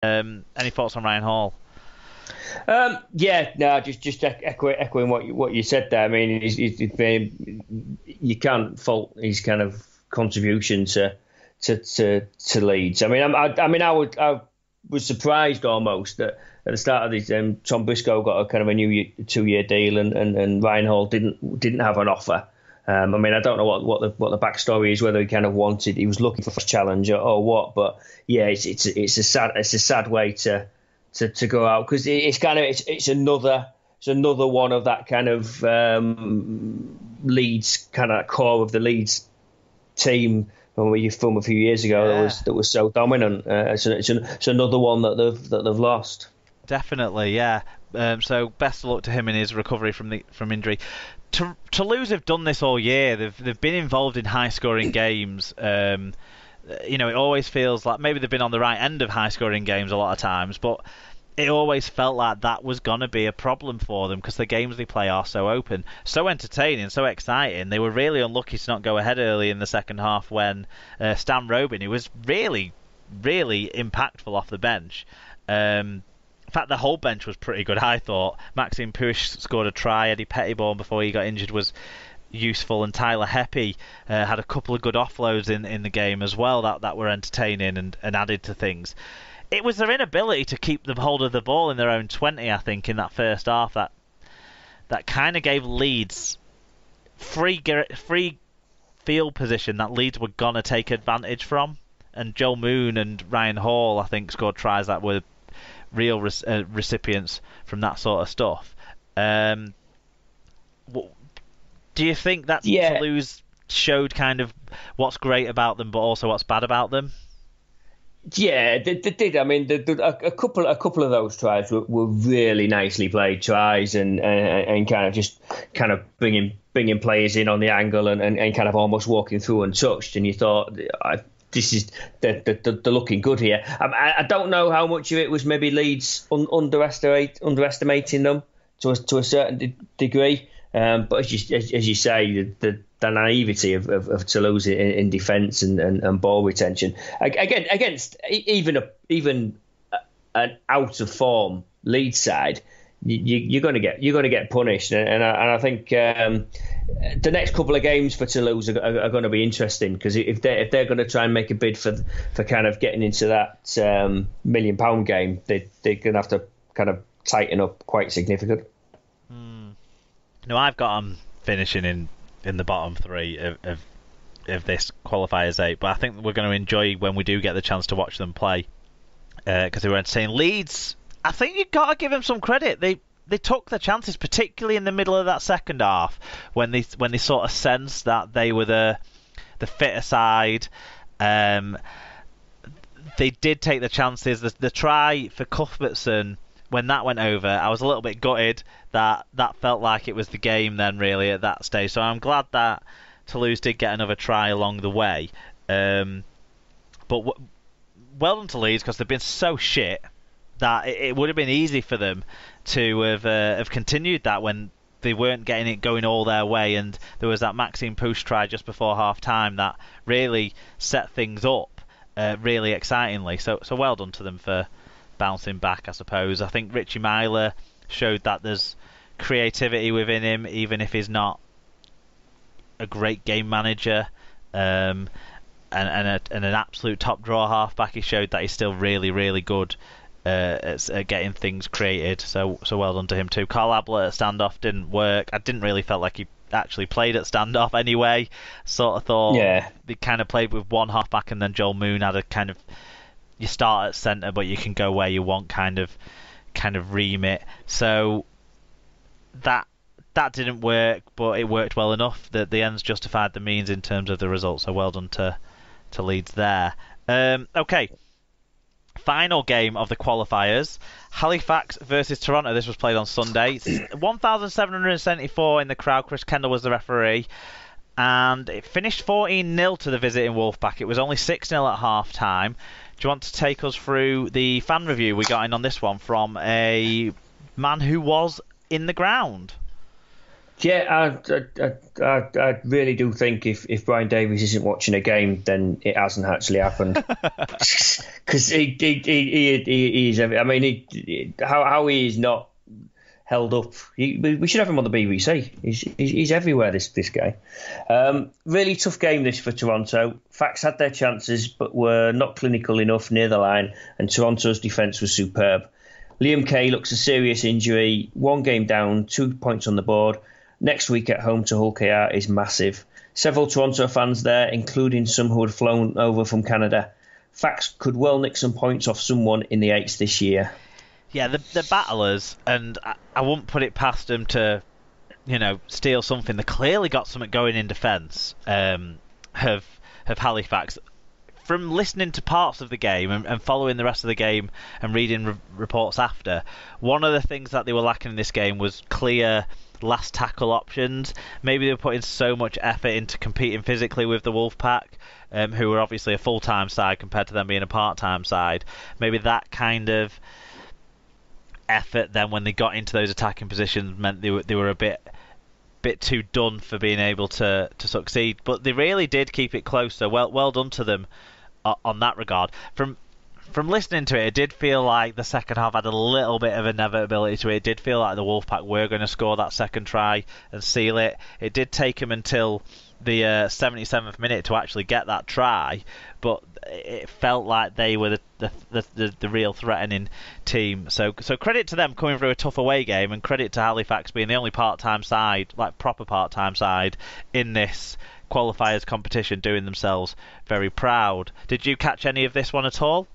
Any thoughts on Ryan Hall? Yeah, no, just echoing what you said there. I mean, you can't fault his kind of contribution to Leeds. I mean, I was surprised almost that at the start of this, Tom Briscoe got a kind of a new 2-year deal, and Ryan Hall didn't have an offer. I mean, I don't know what the backstory is, whether he was looking for a challenge or what. But yeah, it's a sad way to go out, because it's another one of that kind of Leeds kind of core of the Leeds team when we filmed a few years ago, that was so dominant. It's another one that they've lost. Definitely, yeah. So best of luck to him in his recovery from injury. Toulouse have done this all year. They've been involved in high scoring games. It always feels like maybe they've been on the right end of high scoring games a lot of times, but it always felt like that was going to be a problem for them because the games they play are so open, so entertaining, so exciting. They were really unlucky to not go ahead early in the second half when Stan Robin, who was really, really impactful off the bench. In fact, the whole bench was pretty good, I thought. Maxime Puech scored a try. Eddie Pettiborn, before he got injured, was useful, and Tyler Heppy had a couple of good offloads in the game as well that were entertaining and added to things. It was their inability to keep the hold of the ball in their own 20, I think, in that first half that kind of gave Leeds free field position that Leeds were going to take advantage from. And Joel Moon and Ryan Hall, I think, scored tries that were real recipients from that sort of stuff. Do you think that Toulouse showed kind of what's great about them, but also what's bad about them? Yeah, they did. I mean, a couple of those tries were really nicely played tries, and kind of bringing players in on the angle and kind of almost walking through untouched. And you thought, they're looking good here. I don't know how much of it was maybe Leeds underestimating them to a certain degree. But as you say, the naivety of Toulouse in defence and ball retention against even an out of form Leeds side, you're going to get punished. And I think the next couple of games for Toulouse are going to be interesting, because if they're going to try and make a bid for kind of getting into that £1 million game, they're going to have to kind of tighten up quite significant. No, I've got them finishing in the bottom three of this qualifiers 8, but I think we're going to enjoy when we do get the chance to watch them play, because they were entertaining. Leeds, I think you've got to give them some credit. They took the chances, particularly in the middle of that second half, when they sort of sensed that they were the fitter side. They did take the chances. The try for Cuthbertson, when that went over, I was a little bit gutted that felt like it was the game then, really, at that stage. So I'm glad that Toulouse did get another try along the way. But well done to Leeds, because they've been so shit that it would have been easy for them to have continued that when they weren't getting it going all their way. And there was that Maxime Puech try just before half-time that really set things up really excitingly. So well done to them for bouncing back, I suppose. I think Richie Myler showed that there's creativity within him, even if he's not a great game manager, and an absolute top draw halfback. He showed that he's still really, really good at getting things created. So well done to him too. Carl Ablett at standoff didn't work. I didn't really felt like he actually played at standoff anyway. Sort of thought they kind of played with one halfback, and then Joel Moon had a kind of, you start at centre but you can go where you want kind of remit. So that didn't work, but it worked well enough that the ends justified the means in terms of the results. So well done to Leeds there. Okay, final game of the qualifiers, Halifax versus Toronto. This was played on Sunday. 1,774 in the crowd. Chris Kendall was the referee, and it finished 14-0 to the visiting Wolfpack. It was only 6-0 at half time. Do you want to take us through the fan review we got in on this one from a man who was in the ground? Yeah, I really do think if Brian Davies isn't watching a game, then it hasn't actually happened. Because he is. I mean, how he is not held up. We should have him on the BBC. He's everywhere. This guy. Really tough game this for Toronto. Facts had their chances, but were not clinical enough near the line, and Toronto's defence was superb. Liam Kay looks a serious injury. 1 game down, 2 points on the board. Next week at home to Hull KR is massive. Several Toronto fans there, including some who had flown over from Canada. Facts could well nick some points off someone in the 8s this year. Yeah, the battlers, and I wouldn't put it past them to, steal something. They clearly got something going in defence. Have Halifax. From listening to parts of the game and following the rest of the game and reading reports after, one of the things that they were lacking in this game was clear last tackle options. Maybe they were putting so much effort into competing physically with the Wolfpack, who were obviously a full-time side compared to them being a part-time side. Maybe that kind of effort then when they got into those attacking positions meant they were a bit too done for being able to succeed. But they really did keep it close, so well done to them on that regard. From listening to it, it did feel like the second half had a little bit of inevitability to it. It did feel like the Wolfpack were going to score that second try and seal it. It did take them until the 77th minute to actually get that try, but it felt like they were the real threatening team. So credit to them coming through a tough away game, and credit to Halifax being the only part-time side, like proper part-time side, in this qualifiers competition, doing themselves very proud. Did you catch any of this one at all?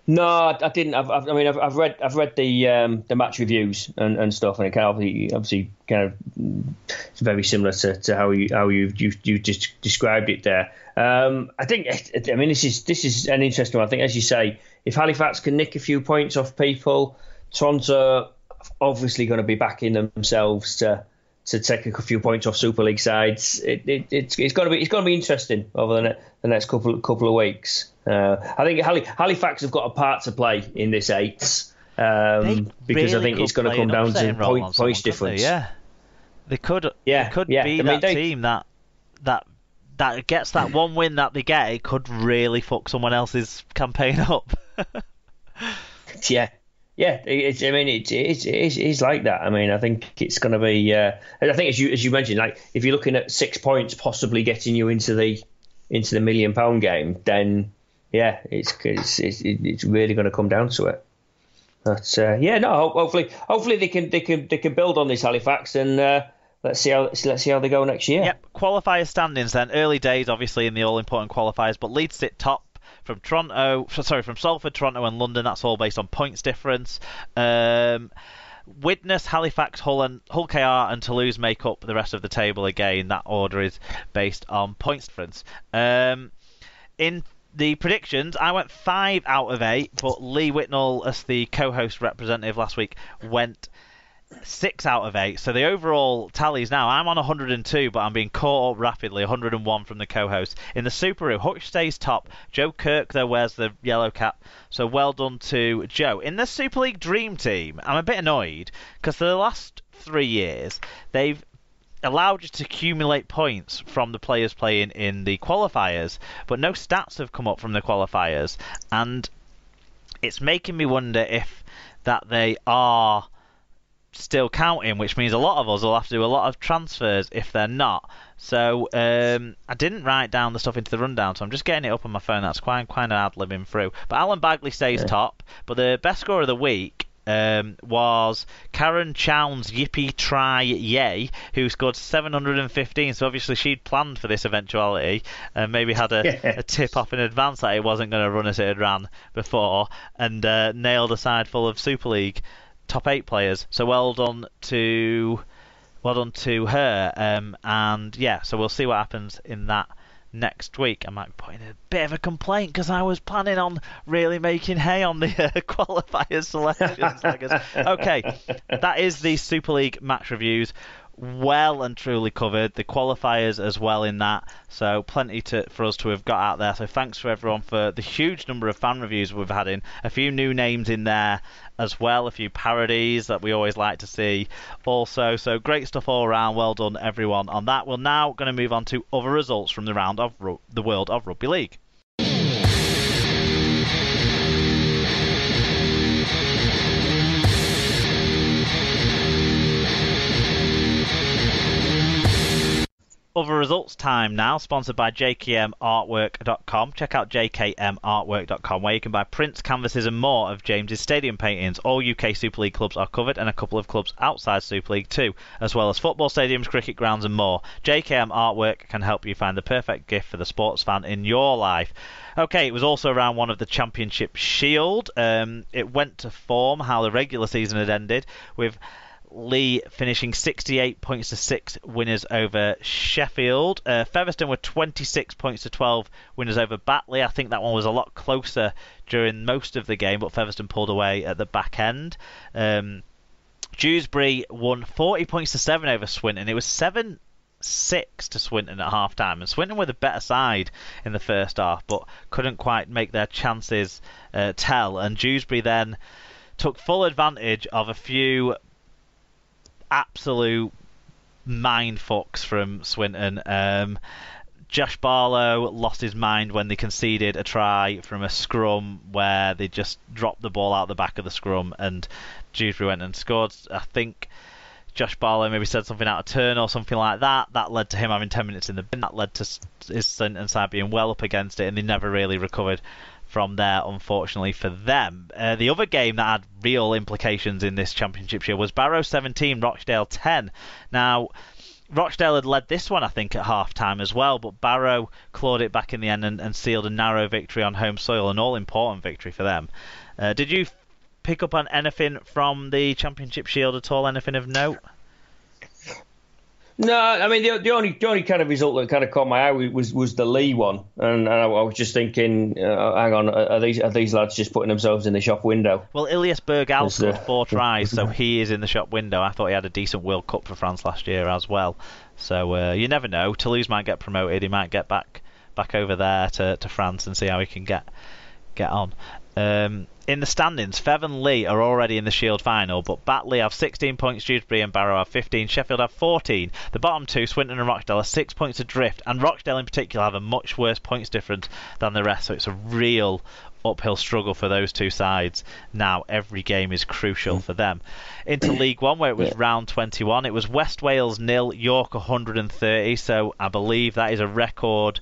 No, I didn't. I've read the match reviews and stuff, and it kind of obviously kind of it's very similar to how you just described it there. I think this is an interesting one. I think, as you say, if Halifax can nick a few points off people, Toronto obviously going to be backing themselves to take a few points off Super League sides. It's going to be interesting over the next couple of weeks. I think Halifax have got a part to play in this 8s because I think it's going to come down to points difference. They could be that team that gets that one win that they get. It could really fuck someone else's campaign up. Yeah, it's like that. I mean, I think it's going to be. I think as you mentioned, like if you're looking at 6 points possibly getting you into the £1 million game, then yeah, it's really going to come down to it. But hopefully they can build on this Halifax, and let's see how they go next year. Yep, qualifier standings then. Early days, obviously, in the all-important qualifiers, but Leeds sit top. From Salford, Toronto and London. That's all based on points difference. Widnes, Halifax, Hull KR and Toulouse make up the rest of the table again. That order is based on points difference. In the predictions, I went 5 out of 8, but Lee Whitnall, as the co-host representative last week, went 6 out of 8. So the overall tallies now, I'm on 102, but I'm being caught up rapidly. 101 from the co-host. In the Super, Hutch stays top. Joe Kirk, though, wears the yellow cap. So well done to Joe. In the Super League Dream Team, I'm a bit annoyed because for the last 3 years, they've allowed you to accumulate points from the players playing in the qualifiers, but no stats have come up from the qualifiers. And it's making me wonder if that they are still counting, which means a lot of us will have to do a lot of transfers if they're not. So I didn't write down the stuff into the rundown, so I'm just getting it up on my phone. That's quite an ad-libbing through. But Alan Bagley stays top. But the best scorer of the week was Karen Chown's Yippee Try Yay, who scored 715. So obviously she'd planned for this eventuality and maybe had a tip off in advance that it wasn't going to run as it had ran before, and nailed a side full of Super League top 8 players. So well done to her. And yeah, so we'll see what happens in that next week. I might put in a bit of a complaint because I was planning on really making hay on the qualifier selections. Okay, that is the Super League match reviews. well and truly covered. The qualifiers as well in that. So plenty for us to have got out there. So thanks for everyone for the huge number of fan reviews we've had in. A few new names in there as well. A few parodies that we always like to see also. So great stuff all around. Well done everyone on that. We're now going to move on to other results from the round of the world of Rugby League. Other results time now, sponsored by jkmartwork.com. Check out jkmartwork.com, where you can buy prints, canvases and more of James's stadium paintings. All UK Super League clubs are covered, and a couple of clubs outside Super League too, as well as football stadiums, cricket grounds and more. JKM Artwork can help you find the perfect gift for the sports fan in your life. Okay, it was also round one of the Championship Shield. It went to form how the regular season had ended, with Lee finishing 68 points to 6 winners over Sheffield. Featherstone were 26 points to 12 winners over Batley. I think that one was a lot closer during most of the game, but Featherstone pulled away at the back end. Dewsbury won 40 points to 7 over Swinton. It was 7-6 to Swinton at half time, and Swinton were the better side in the first half, but couldn't quite make their chances tell. And Dewsbury then took full advantage of a few absolute mind fucks from Swinton. Josh Barlow lost his mind when they conceded a try from a scrum where they just dropped the ball out the back of the scrum, and Dewsbury went and scored. I think Josh Barlow maybe said something out of turn or something like that. That led to him having 10 minutes in the bin. That led to his Swinton side being well up against it, and they never really recovered from there, unfortunately for them. The other game that had real implications in this championship year was Barrow 17, Rochdale 10. Now, Rochdale had led this one, I think, at half-time as well, but Barrow clawed it back in the end and sealed a narrow victory on home soil, an all-important victory for them. Did you pick up on anything from the Championship Shield at all, anything of note? No, I mean the only kind of result that kind of caught my eye was the Lee one, and I was just thinking, hang on, are these lads just putting themselves in the shop window? Well, Ilias Bergal scored 4 tries, so he is in the shop window. I thought he had a decent World Cup for France last year as well. So you never know. Toulouse might get promoted. He might get back over there to France and see how he can get on. In the standings, Fev and Lee are already in the Shield final, but Batley have 16 points, Dewsbury and Barrow have 15, Sheffield have 14. The bottom two, Swinton and Rochdale, are 6 points adrift, and Rochdale in particular have a much worse points difference than the rest, so it's a real uphill struggle for those two sides. Now every game is crucial for them. Into League One, where it was round 21, it was West Wales 0, York 130, so I believe that is a record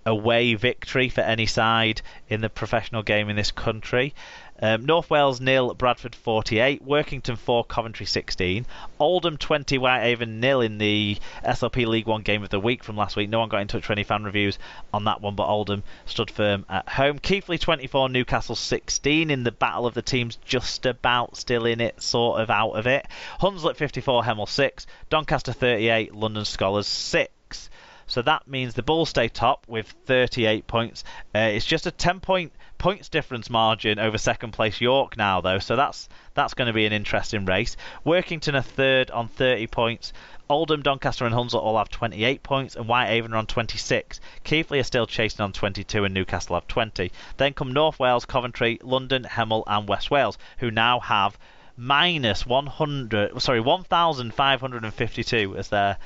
away victory for any side in the professional game in this country. North Wales 0, Bradford 48, Workington 4, Coventry 16, Oldham 20, Whitehaven 0 in the SLP League 1 game of the week from last week. No one got in touch for any fan reviews on that one, but Oldham stood firm at home. Keighley 24, Newcastle 16 in the battle of the teams just about still in it, sort of out of it. Hunslet 54, Hemel 6, Doncaster 38, London Scholars 6. So that means the Bulls stay top with 38 points. It's just a 10-point points difference margin over second place York now, though, so that's going to be an interesting race. Workington are third on 30 points. Oldham, Doncaster and Hunslet all have 28 points, and Whitehaven are on 26. Keighley are still chasing on 22, and Newcastle have 20. Then come North Wales, Coventry, London, Hemel and West Wales, who now have minus 1,552 as their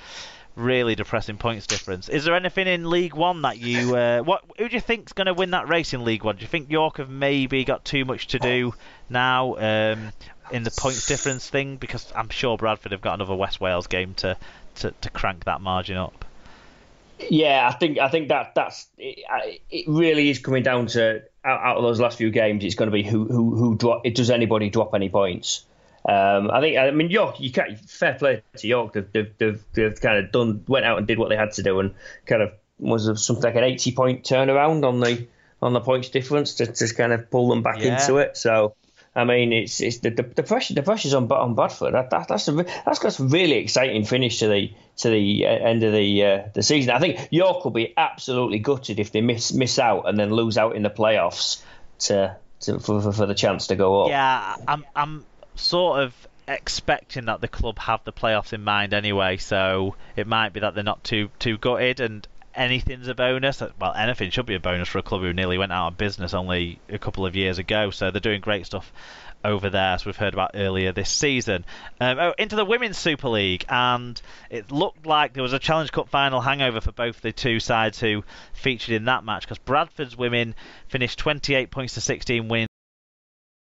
really depressing points difference. Is there anything in League One that you who do you think's going to win that race in League One? Do you think York have maybe got too much to do now in the points difference thing? Because I'm sure Bradford have got another West Wales game to crank that margin up. Yeah, I think that's it. Really is coming down to out of those last few games. It's going to be who drop. Does anybody drop any points? I mean, York. You can't. Fair play to York. They've kind of went out and did what they had to do, and kind of was something like an 80-point turnaround on the points difference to kind of pull them back into it. So, I mean, it's the pressure's on Bradford. That's a really exciting finish to the end of the season. I think York will be absolutely gutted if they miss out and then lose out in the playoffs for the chance to go up. Yeah, I'm sort of expecting that the club have the playoffs in mind anyway, so it might be that they're not too gutted, and anything's a bonus. Well, anything should be a bonus for a club who nearly went out of business only a couple of years ago, so they're doing great stuff over there, as we've heard about earlier this season. Into the Women's Super League, and it looked like there was a Challenge Cup final hangover for both the two sides who featured in that match, because Bradford's women finished 28 points to 16, winning